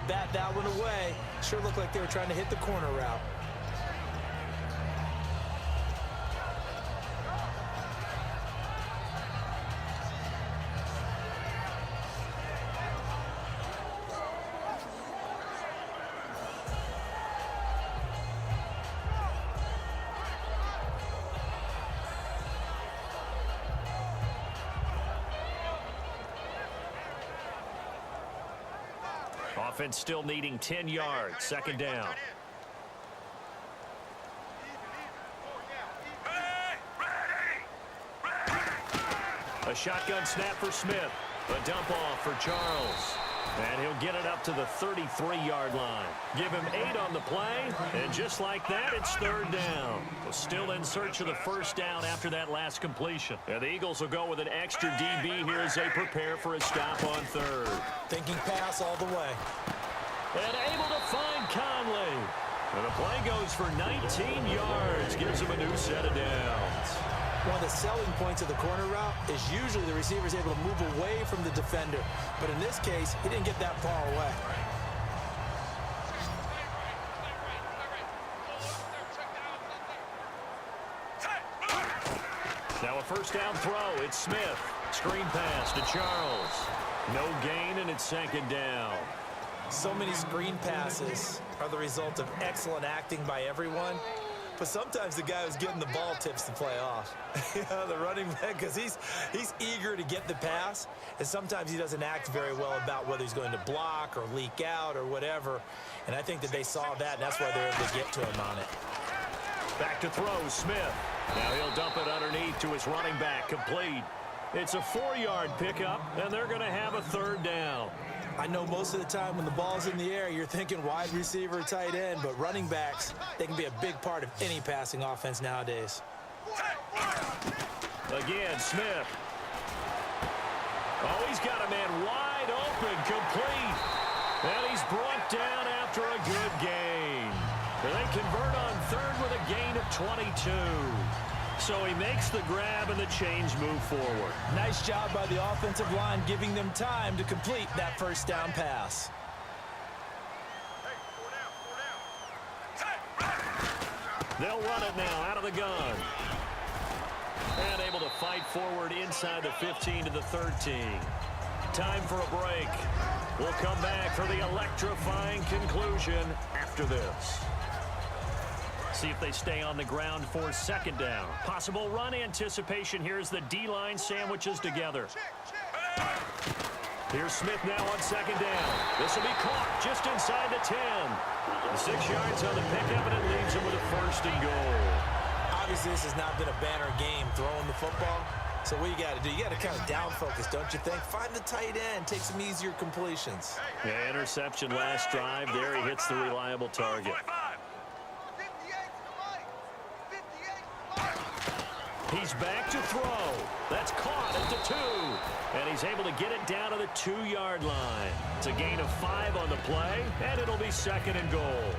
bat that one away. Sure looked like they were trying to hit the corner route. Offense still needing 10 yards. Second down. A shotgun snap for Smith. A dump off for Charles. And he'll get it up to the 33-yard line. Give him 8 on the play. And just like that, it's third down. Still in search of the first down after that last completion. And the Eagles will go with an extra DB here as they prepare for a stop on third. Thinking pass all the way. And able to find Conley. And the play goes for 19 yards. Gives him a new set of downs. One of the selling points of the corner route is usually the receiver is able to move away from the defender. But in this case, he didn't get that far away. Now a first down throw. It's Smith. Screen pass to Charles. No gain, and it's second down. So many screen passes are the result of excellent acting by everyone. But sometimes the guy who's getting the ball tips the play off. The running back, because he's eager to get the pass, and sometimes he doesn't act very well about whether he's going to block or leak out or whatever. And I think that they saw that, and that's why they're able to get to him on it. Back to throw, Smith. Now he'll dump it underneath to his running back, complete. It's a 4-yard pickup, and they're going to have a third down. I know most of the time when the ball's in the air, you're thinking wide receiver, tight end, but running backs, they can be a big part of any passing offense nowadays. Again, Smith. Oh, he's got a man wide open, complete. And he's brought down after a good gain. And they convert on third with a gain of 22. So he makes the grab and the change move forward. Nice job by the offensive line giving them time to complete that first down pass. They'll run it now out of the gun. And able to fight forward inside the 15 to the 13. Time for a break. We'll come back for the electrifying conclusion after this. See if they stay on the ground for second down. Possible run anticipation here as the D-line sandwiches together. Here's Smith now on second down. This will be caught just inside the 10. 6 yards on the pickup, and it leaves him with a first and goal. Obviously, this has not been a banner game throwing the football. So what you got to do, you got to kind of down focus, don't you think? Find the tight end, take some easier completions. Yeah, interception last drive. There he hits the reliable target. He's back to throw. That's caught at the 2. And he's able to get it down to the 2-yard line. It's a gain of 5 on the play, and it'll be second and goal.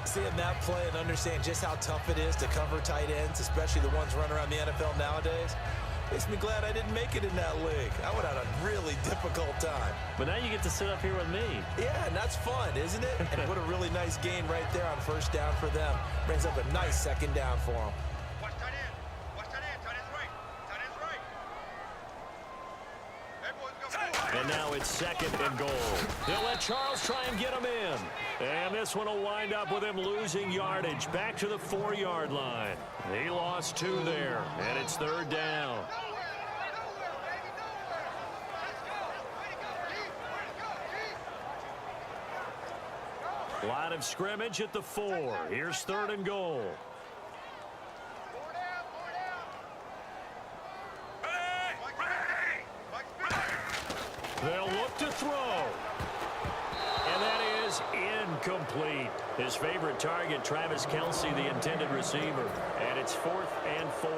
Seeing that play and understand just how tough it is to cover tight ends, especially the ones running around the NFL nowadays, makes me glad I didn't make it in that league. I would have had a really difficult time. But now you get to sit up here with me. Yeah, and that's fun, isn't it? And what a really nice gain right there on first down for them. Brings up a nice second down for them. And now it's second and goal. They'll let Charles try and get him in. And this one will wind up with him losing yardage back to the 4-yard line. He lost 2 there, and it's third down. Line of scrimmage at the 4. Here's third and goal. They'll look to throw. And that is incomplete. His favorite target, Travis Kelce, the intended receiver. And it's 4th and 4.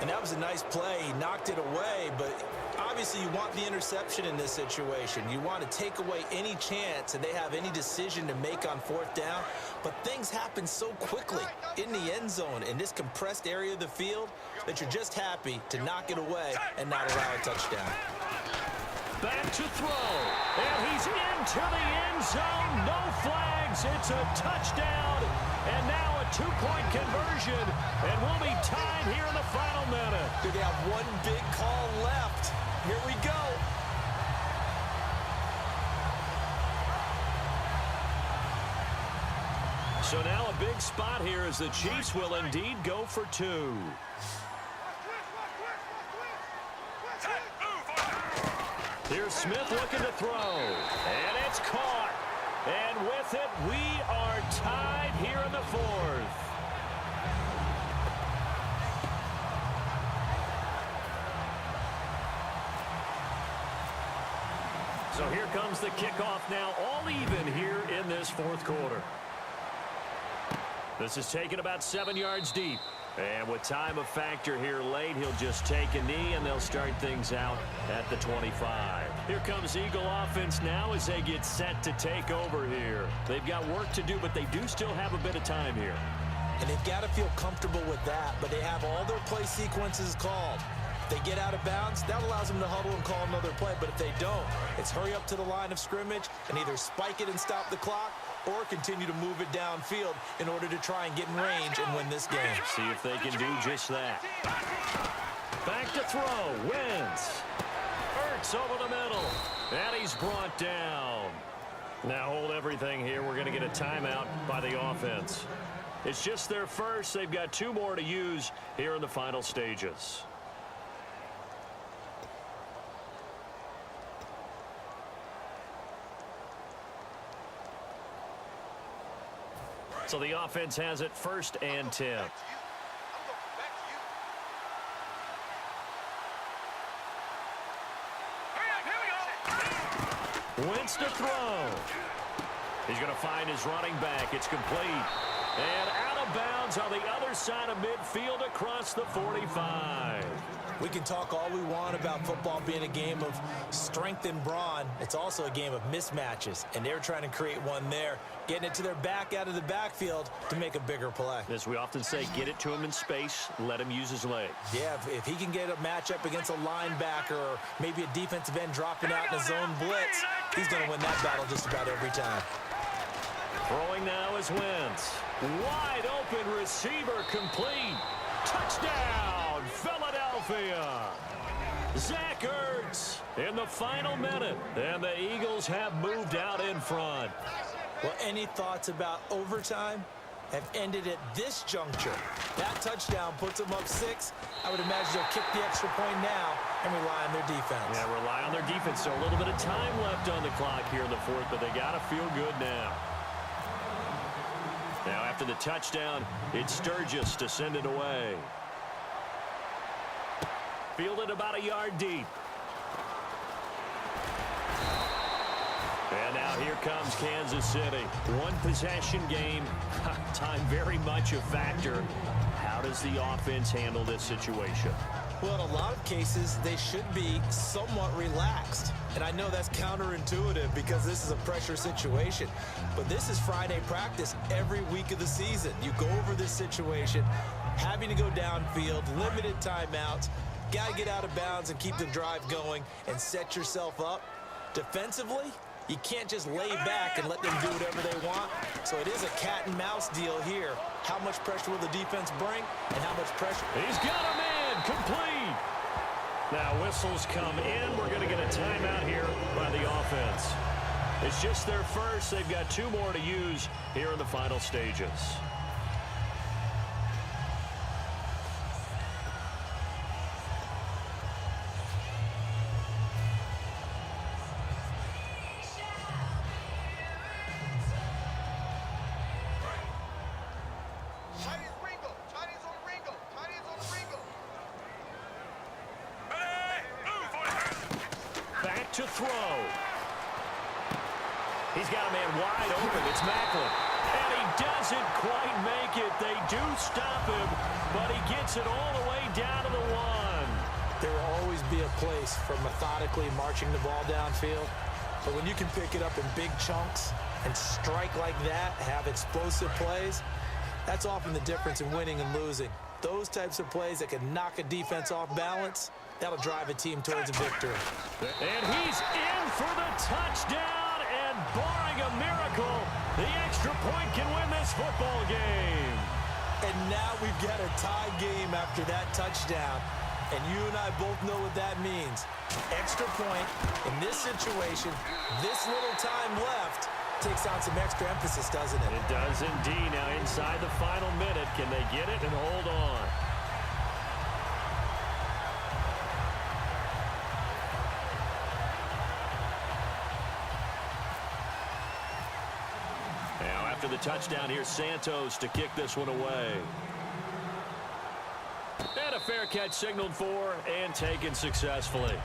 And that was a nice play. He knocked it away, but obviously you want the interception in this situation. You want to take away any chance and they have any decision to make on 4th down. But things happen so quickly in the end zone in this compressed area of the field that you're just happy to knock it away and not allow a touchdown. Back to throw. And he's into the end zone. No flags. It's a touchdown. And now a two-point conversion. And we'll be tied here in the final minute. They have one big call left. Here we go. So now a big spot here as the Chiefs will indeed go for two. Here's Smith looking to throw. And it's caught. And with it, we are tied here in the fourth. So here comes the kickoff now, all even here in this fourth quarter. This is taken about 7 yards deep. And with time a factor here late, he'll just take a knee, and they'll start things out at the 25. Here comes Eagle offense now as they get set to take over here. They've got work to do, but they do still have a bit of time here. And they've got to feel comfortable with that, but they have all their play sequences called. If they get out of bounds, that allows them to huddle and call another play. But if they don't, it's hurry up to the line of scrimmage and either spike it and stop the clock or continue to move it downfield in order to try and get in range and win this game. See if they can do just that. Back to throw. Wentz. Ertz over the middle. And he's brought down. Now hold everything here. We're going to get a timeout by the offense. It's just their first. They've got two more to use here in the final stages. So the offense has it 1st and 10. Wentz to throw. He's going to find his running back. It's complete. And out of bounds on the other side of midfield across the 45. We can talk all we want about football being a game of strength and brawn. It's also a game of mismatches, and they're trying to create one there, getting it to their back out of the backfield to make a bigger play. As we often say, get it to him in space, let him use his leg. Yeah, if he can get a matchup against a linebacker or maybe a defensive end dropping out in a zone blitz, he's going to win that battle just about every time. Throwing now is Wentz. Wide open receiver complete. Touchdown, Philadelphia. Zach Ertz in the final minute. And the Eagles have moved out in front. Well, any thoughts about overtime have ended at this juncture. That touchdown puts them up 6. I would imagine they'll kick the extra point now and rely on their defense. Yeah, rely on their defense. So a little bit of time left on the clock here in the fourth, but they got to feel good now. Now after the touchdown, it's Sturgis to send it away. Fielded about a yard deep. And now here comes Kansas City. One possession game. Time very much a factor. How does the offense handle this situation? Well, in a lot of cases, they should be somewhat relaxed. And I know that's counterintuitive because this is a pressure situation. But this is Friday practice every week of the season. You go over this situation, having to go downfield, limited timeouts, got to get out of bounds and keep the drive going and set yourself up. Defensively, you can't just lay back and let them do whatever they want. So it is a cat and mouse deal here. How much pressure will the defense bring and how much pressure? He's got a man complete. Now whistles come in. We're going to get a timeout here by the offense. It's just their first. They've got two more to use here in the final stages. To throw. He's got a man wide open. It's Macklin. And he doesn't quite make it. They do stop him, but he gets it all the way down to the 1. There will always be a place for methodically marching the ball downfield. But when you can pick it up in big chunks and strike like that, have explosive plays, that's often the difference in winning and losing. Those types of plays that can knock a defense off balance, That'll drive a team towards a victory. And he's in for the touchdown, and barring a miracle, the extra point can win this football game. And now we've got a tie game after that touchdown. And you and I both know what that means. Extra point in this situation, this little time left, takes on some extra emphasis, doesn't it? It does indeed. Now inside the final minute, can they get it and hold on? Now after the touchdown, here's Santos to kick this one away. And a fair catch signaled for and taken successfully.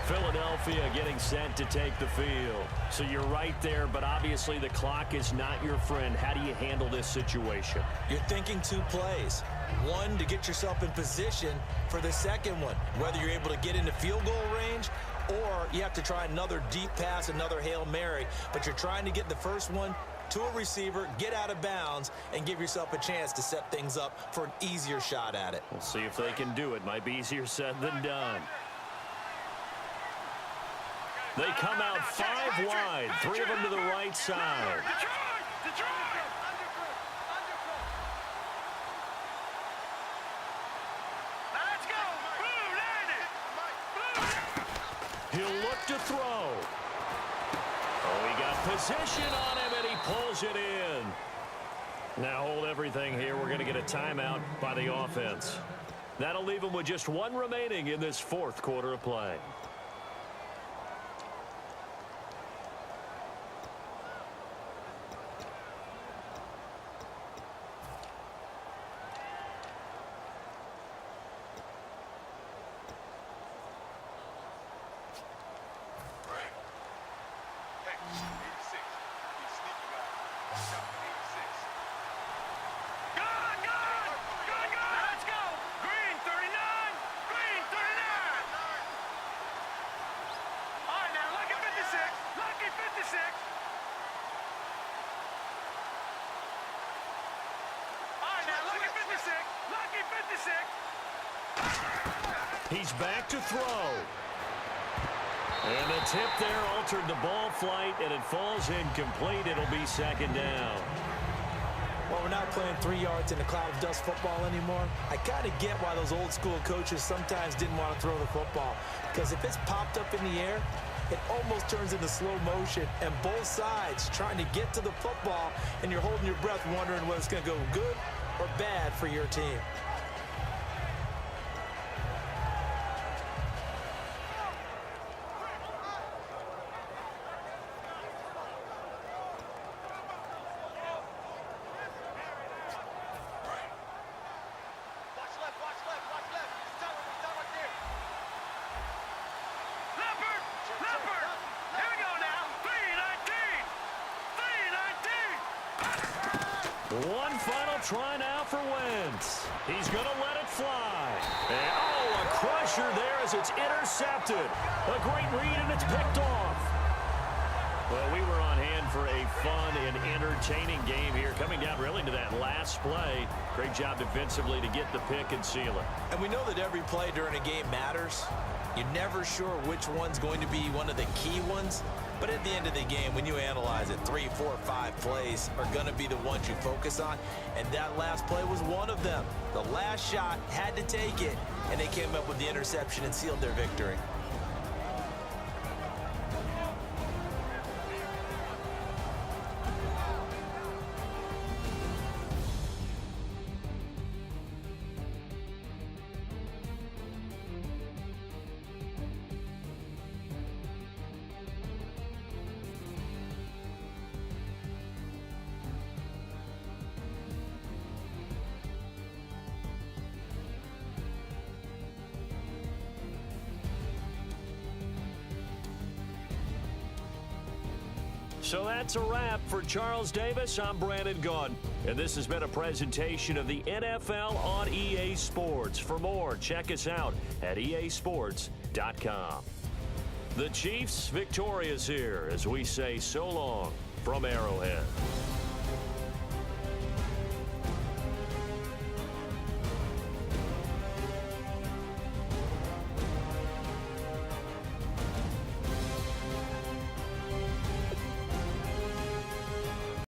Philadelphia getting set to take the field. So you're right there, but obviously the clock is not your friend. How do you handle this situation? You're thinking two plays. One, to get yourself in position for the second one, whether you're able to get into field goal range or you have to try another deep pass, another Hail Mary, but you're trying to get the first one to a receiver, get out of bounds, and give yourself a chance to set things up for an easier shot at it. We'll see if they can do it. Might be easier said than done. They come out 5 wide, 3 of them to the right side. He'll look to throw. Oh, he got position on him, and he pulls it in. Now hold everything here. We're going to get a timeout by the offense. That'll leave him with just 1 remaining in this 4th quarter of play. He's back to throw. And the tip there altered the ball flight, and it falls incomplete. It'll be 2nd down. Well, we're not playing 3 yards in a cloud of dust football anymore. I kind of get why those old school coaches sometimes didn't want to throw the football. Because if it's popped up in the air, it almost turns into slow motion. And both sides trying to get to the football, and you're holding your breath wondering whether it's going to go good or bad for your team. One final try now for Wentz. He's going to let it fly. And, oh, a crusher there as it's intercepted. A great read, and it's picked off. Well, we were on hand for a fun and entertaining game here, coming down really to that last play. Great job defensively to get the pick and seal it. And we know that every play during a game matters. You're never sure which one's going to be one of the key ones. But at the end of the game, when you analyze it, 3, 4, 5 plays are going to be the ones you focus on. And that last play was one of them. The last shot had to take it, and they came up with the interception and sealed their victory. So that's a wrap for Charles Davis. I'm Brandon Gaudin, and this has been a presentation of the NFL on EA Sports. For more, check us out at easports.com. The Chiefs victorious here as we say so long from Arrowhead.